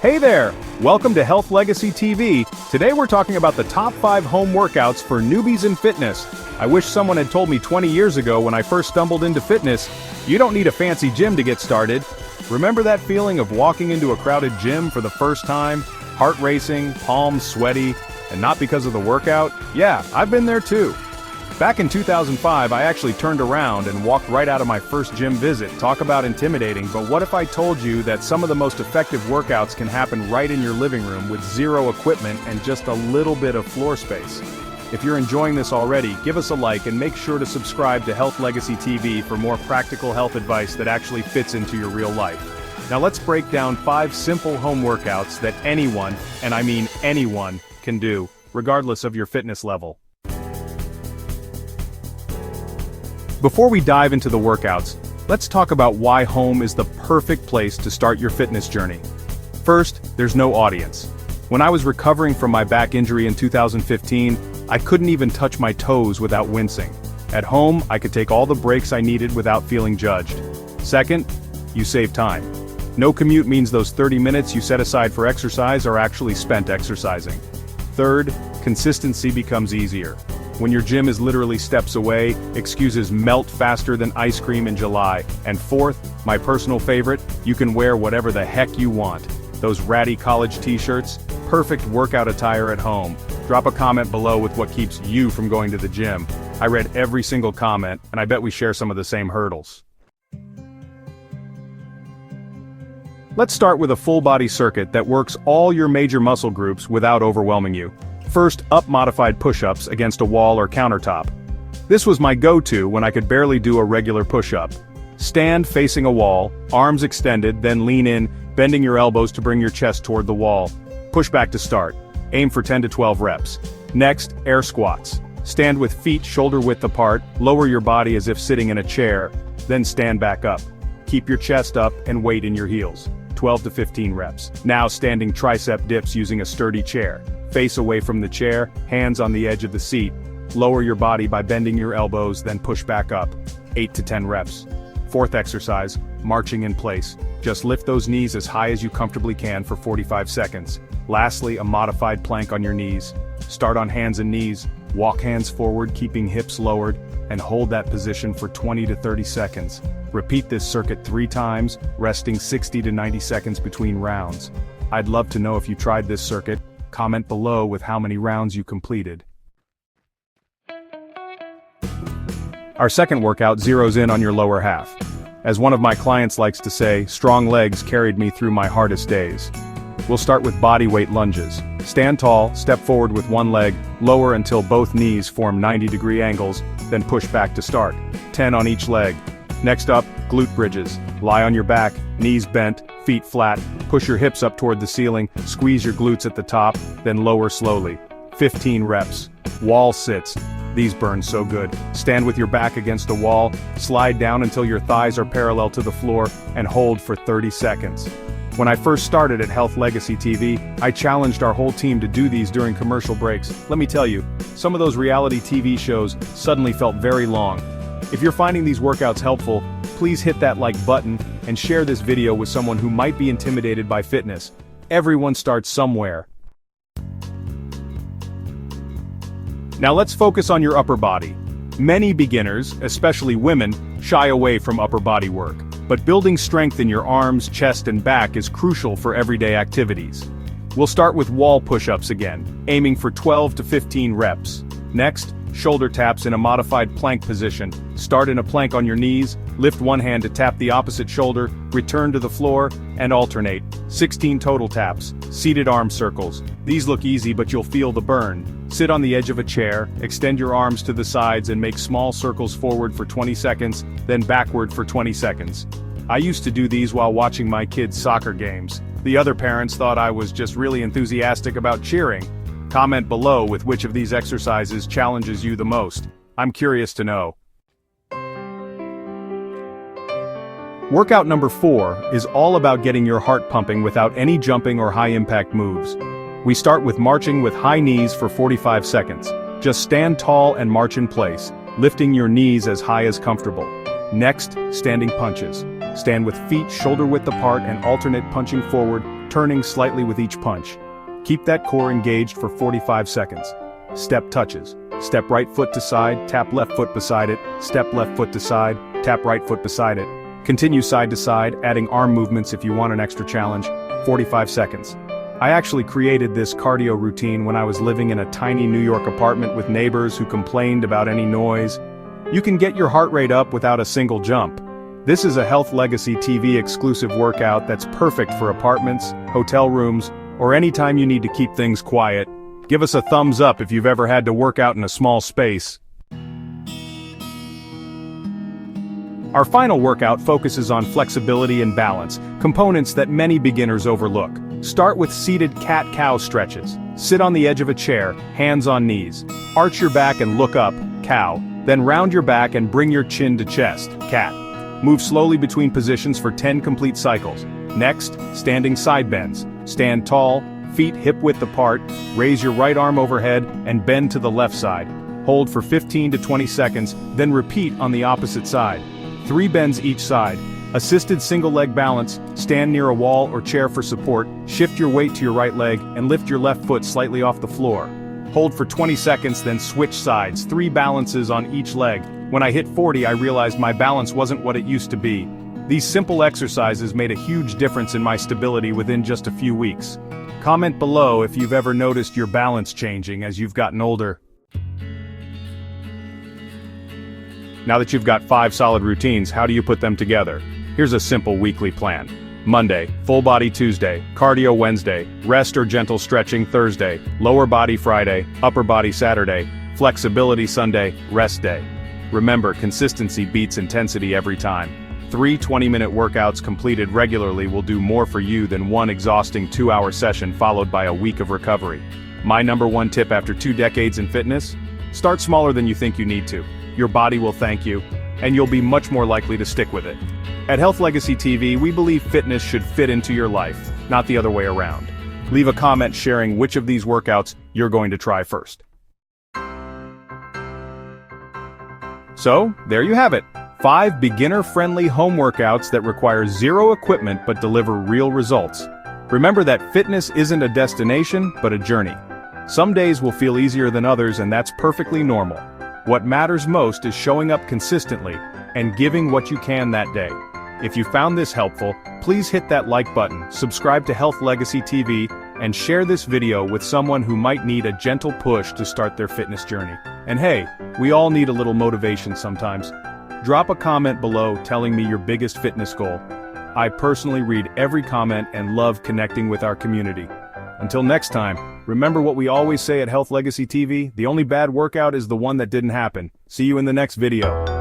Hey there! Welcome to Health Legacy TV. Today we're talking about the top 5 home workouts for newbies in fitness. I wish someone had told me 20 years ago when I first stumbled into fitness, you don't need a fancy gym to get started. Remember that feeling of walking into a crowded gym for the first time? Heart racing, palms sweaty, and not because of the workout? Yeah, I've been there too. Back in 2005, I actually turned around and walked right out of my first gym visit. Talk about intimidating, but what if I told you that some of the most effective workouts can happen right in your living room with zero equipment and just a little bit of floor space? If you're enjoying this already, give us a like and make sure to subscribe to Health Legacy TV for more practical health advice that actually fits into your real life. Now let's break down 5 simple home workouts that anyone, and I mean anyone, can do, regardless of your fitness level. Before we dive into the workouts, let's talk about why home is the perfect place to start your fitness journey. First, there's no audience. When I was recovering from my back injury in 2015, I couldn't even touch my toes without wincing. At home, I could take all the breaks I needed without feeling judged. Second, you save time. No commute means those 30 minutes you set aside for exercise are actually spent exercising. Third, consistency becomes easier. When your gym is literally steps away, excuses melt faster than ice cream in July. And fourth, my personal favorite, you can wear whatever the heck you want. Those ratty college t-shirts, perfect workout attire at home. Drop a comment below with what keeps you from going to the gym. I read every single comment, and I bet we share some of the same hurdles. Let's start with a full-body circuit that works all your major muscle groups without overwhelming you. First, up modified push-ups against a wall or countertop. This was my go-to when I could barely do a regular push-up. Stand facing a wall, arms extended, then lean in, bending your elbows to bring your chest toward the wall. Push back to start. Aim for 10 to 12 reps. Next, air squats. Stand with feet shoulder-width apart, lower your body as if sitting in a chair, then stand back up. Keep your chest up and weight in your heels. 12 to 15 reps. Now standing tricep dips using a sturdy chair. Face away from the chair, hands on the edge of the seat. Lower your body by bending your elbows, then push back up. 8 to 10 reps. Fourth exercise, marching in place. Just lift those knees as high as you comfortably can for 45 seconds. Lastly, a modified plank on your knees. Start on hands and knees, walk hands forward keeping hips lowered, and hold that position for 20 to 30 seconds. Repeat this circuit 3 times, resting 60 to 90 seconds between rounds. I'd love to know if you tried this circuit. Comment below with how many rounds you completed. Our second workout zeroes in on your lower half. As one of my clients likes to say, strong legs carried me through my hardest days. We'll start with body weight lunges. Stand tall, step forward with one leg, lower until both knees form 90-degree angles, then push back to start. 10 on each leg. Next up, glute bridges. Lie on your back, knees bent, feet flat, push your hips up toward the ceiling, squeeze your glutes at the top, then lower slowly. 15 reps. Wall sits. These burn so good. Stand with your back against a wall, slide down until your thighs are parallel to the floor, and hold for 30 seconds. When I first started at Health Legacy TV, I challenged our whole team to do these during commercial breaks. Let me tell you, some of those reality TV shows suddenly felt very long. If you're finding these workouts helpful, please hit that like button and share this video with someone who might be intimidated by fitness. Everyone starts somewhere. Now let's focus on your upper body. Many beginners, especially women, shy away from upper body work. But building strength in your arms, chest, and back is crucial for everyday activities. We'll start with wall push-ups again, aiming for 12 to 15 reps. Next, shoulder taps in a modified plank position. Start in a plank on your knees, lift one hand to tap the opposite shoulder, return to the floor, and alternate. 16 total taps. Seated arm circles. These look easy, but you'll feel the burn. Sit on the edge of a chair, extend your arms to the sides and make small circles forward for 20 seconds, then backward for 20 seconds. I used to do these while watching my kids' soccer games. The other parents thought I was just really enthusiastic about cheering. Comment below with which of these exercises challenges you the most. I'm curious to know. Workout number 4 is all about getting your heart pumping without any jumping or high-impact moves. We start with marching with high knees for 45 seconds. Just stand tall and march in place, lifting your knees as high as comfortable. Next, standing punches. Stand with feet shoulder-width apart and alternate punching forward turning slightly with each punch. Keep that core engaged for 45 seconds. Step touches. Step right foot to side, tap left foot beside it, step left foot to side, tap right foot beside it. Continue side to side, adding arm movements if you want an extra challenge. 45 seconds. I actually created this cardio routine when I was living in a tiny New York apartment with neighbors who complained about any noise. You can get your heart rate up without a single jump. This is a Health Legacy TV exclusive workout that's perfect for apartments, hotel rooms, or anytime you need to keep things quiet. Give us a thumbs up if you've ever had to work out in a small space. Our final workout focuses on flexibility and balance, components that many beginners overlook. Start with seated cat-cow stretches. Sit on the edge of a chair, hands on knees. Arch your back and look up, cow. Then round your back and bring your chin to chest, cat. Move slowly between positions for 10 complete cycles. Next, standing side bends. Stand tall, feet hip-width apart, raise your right arm overhead, and bend to the left side. Hold for 15 to 20 seconds, then repeat on the opposite side. 3 bends each side. Assisted single leg balance, stand near a wall or chair for support, shift your weight to your right leg, and lift your left foot slightly off the floor. Hold for 20 seconds, then switch sides, 3 balances on each leg. When I hit 40, I realized my balance wasn't what it used to be. These simple exercises made a huge difference in my stability within just a few weeks. Comment below if you've ever noticed your balance changing as you've gotten older. Now that you've got 5 solid routines, how do you put them together? Here's a simple weekly plan. Monday, full body Tuesday, cardio Wednesday, rest or gentle stretching Thursday, lower body Friday, upper body Saturday, flexibility Sunday, rest day. Remember, consistency beats intensity every time. 3 20-minute workouts completed regularly will do more for you than one exhausting 2-hour session followed by a week of recovery. My #1 tip after 2 decades in fitness? Start smaller than you think you need to. Your body will thank you, and you'll be much more likely to stick with it. At Health Legacy TV, we believe fitness should fit into your life, not the other way around. Leave a comment sharing which of these workouts you're going to try first. So, there you have it. 5 beginner-friendly home workouts that require 0 equipment but deliver real results. Remember that fitness isn't a destination, but a journey. Some days will feel easier than others, and that's perfectly normal. What matters most is showing up consistently and giving what you can that day. If you found this helpful, please hit that like button, subscribe to Health Legacy TV, and share this video with someone who might need a gentle push to start their fitness journey. And hey, we all need a little motivation sometimes. Drop a comment below telling me your biggest fitness goal. I personally read every comment and love connecting with our community. Until next time, remember what we always say at Health Legacy TV, the only bad workout is the one that didn't happen. See you in the next video.